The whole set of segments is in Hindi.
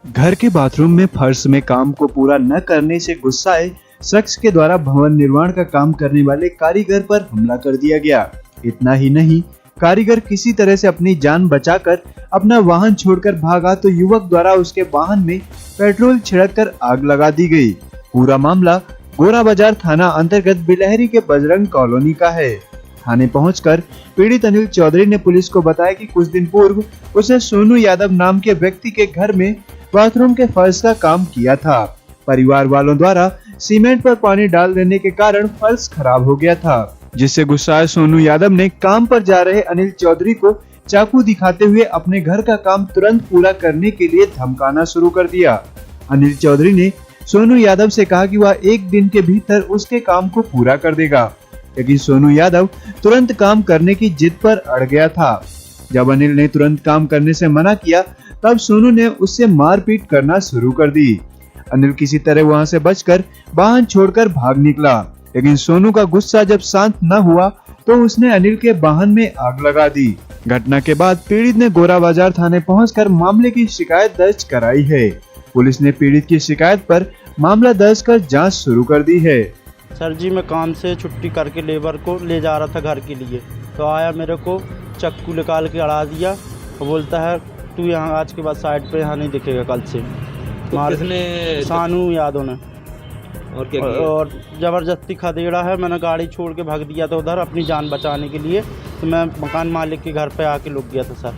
घर के बाथरूम में फर्श में काम को पूरा न करने से गुस्साए शख्स के द्वारा भवन निर्माण का काम करने वाले कारीगर पर हमला कर दिया गया। इतना ही नहीं, कारीगर किसी तरह से अपनी जान बचाकर अपना वाहन छोड़कर भागा तो युवक द्वारा उसके वाहन में पेट्रोल छिड़ककर आग लगा दी गई। पूरा मामला गोरा बाजार थाना अंतर्गत बिलहरी के बजरंग कॉलोनी का है। थाने पहुंचकर पीड़ित अनिल चौधरी ने पुलिस को बताया कि कुछ दिन पूर्व उसने सोनू यादव नाम के व्यक्ति के घर में बाथरूम के फर्श का काम किया था। परिवार वालों द्वारा सीमेंट पर पानी डाल देने के कारण फर्श खराब हो गया था, जिससे गुस्साए सोनू यादव ने काम पर जा रहे अनिल चौधरी को चाकू दिखाते हुए अपने घर का काम तुरंत पूरा करने के लिए धमकाना शुरू कर दिया। अनिल चौधरी ने सोनू यादव से कहा कि वह एक दिन के भीतर उसके काम को पूरा कर देगा, लेकिन सोनू यादव तुरंत काम करने की जिद पर अड़ गया था। जब अनिल ने तुरंत काम करने से मना किया, तब सोनू ने उससे मारपीट करना शुरू कर दी। अनिल किसी तरह वहां से बचकर वाहन छोड़कर भाग निकला, लेकिन सोनू का गुस्सा जब शांत न हुआ तो उसने अनिल के वाहन में आग लगा दी। घटना के बाद पीड़ित ने गोरा बाजार थाने पहुंचकर मामले की शिकायत दर्ज कराई है। पुलिस ने पीड़ित की शिकायत पर मामला दर्ज कर जांच शुरू कर दी है। सर जी, मैं काम से छुट्टी करके लेबर को ले जा रहा था घर के लिए, तो आया मेरे को चाकू निकाल के अड़ा दिया और बोलता है तू यहाँ आज के बाद साइड पे यहाँ नहीं दिखेगा कल से। तो किसने? सानू यादव ने। और क्या किया? और ज़बरदस्ती खदेड़ा है। मैंने गाड़ी छोड़ के भाग दिया था उधर अपनी जान बचाने के लिए, तो मैं मकान मालिक के घर पे आके लुक गया था सर।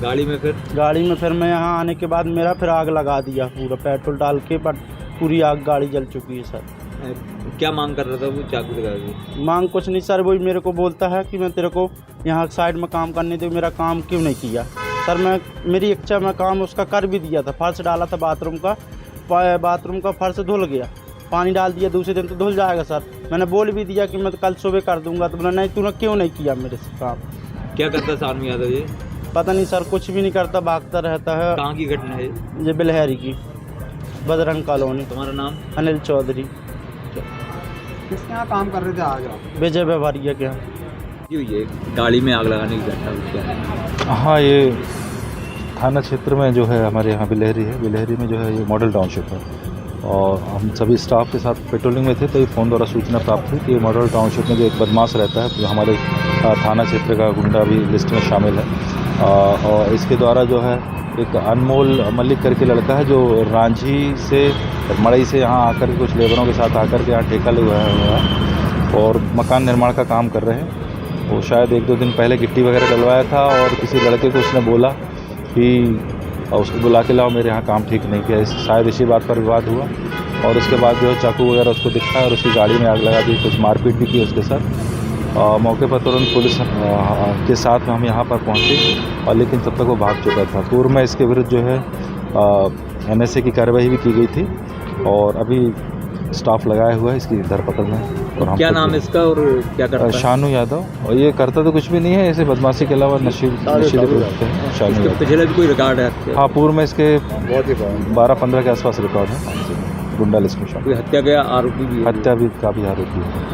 गाड़ी में फिर मैं यहाँ आने के बाद मेरा फिर आग लगा दिया पूरा पेट्रोल डाल के, बट पूरी आग गाड़ी जल चुकी है सर। क्या मांग कर रहा था वो चाकू लगा के? मांग कुछ नहीं सर, वही मेरे को बोलता है कि मैं तेरे को यहाँ साइड में काम करने दे, मेरा काम क्यों नहीं किया। सर मेरी इच्छा मैं काम उसका कर भी दिया था। फर्श डाला था बाथरूम का फर्श धुल गया, पानी डाल दिया, दूसरे दिन तो धुल जाएगा सर। मैंने बोल भी दिया कि मैं कल सुबह कर दूंगा, तो बोला नहीं तूने क्यों नहीं किया मेरे से काम। क्या करता सानू यादव ये? पता नहीं सर, कुछ भी नहीं करता, भागता रहता है। कहाँ की घटना है ये बिलहरी की, बजरंग कॉलोनी। तुम्हारा नाम? अनिल चौधरी। किसके यहाँ काम कर रहे थे आज आप? विजय व्यवहारिया के यहाँ। क्यों ये गाड़ी में आग लगाने की घटना क्या है? हाँ, ये थाना क्षेत्र में जो है हमारे यहाँ बिलहरी है। बिलहरी में जो है ये मॉडल टाउनशिप है, और हम सभी स्टाफ के साथ पेट्रोलिंग में थे, तो ये फ़ोन द्वारा सूचना प्राप्त हुई कि मॉडल टाउनशिप में जो एक बदमाश रहता है, जो हमारे थाना क्षेत्र का गुंडा भी लिस्ट में शामिल है। और इसके द्वारा जो है एक अनमोल मलिक करके लड़का है, जो रांझी से मड़ई से यहाँ आकर कुछ लेबरों के साथ आकर के यहाँ ठेका हुआ है और मकान निर्माण का काम कर रहे हैं। वो शायद एक दो दिन पहले गिट्टी वगैरह डलवाया था, और किसी लड़के को उसने बोला कि उसको बुला के लाओ, मेरे यहाँ काम ठीक नहीं किया। शायद इसी बात पर विवाद हुआ, और उसके बाद जो है चाकू वगैरह उसको दिखा और उसकी गाड़ी में आग लगा दी, कुछ मारपीट भी की उसके साथ। मौके पर तुरंत पुलिस के साथ में हम यहाँ पर पहुँचे, और लेकिन तब तक वो भाग चुका था। पूर्व में इसके विरुद्ध जो है NSA की कार्रवाई भी की गई थी, और अभी स्टाफ लगाया हुआ है इसकी धरपकड़ में। और हम क्या नाम है इसका और क्या करता है? शानू यादव। और ये करता तो कुछ भी नहीं है, ऐसे बदमाशी के अलावा नशीले करते हैं। शानू यादव पिछले भी कोई रिकॉर्ड है? हाँ, पूर्व में इसके 12-15 के आसपास रिकॉर्ड है गुंडा लिस्ट में। कोई हत्या का आरोपी भी? हत्या भी का भी आरोपी है।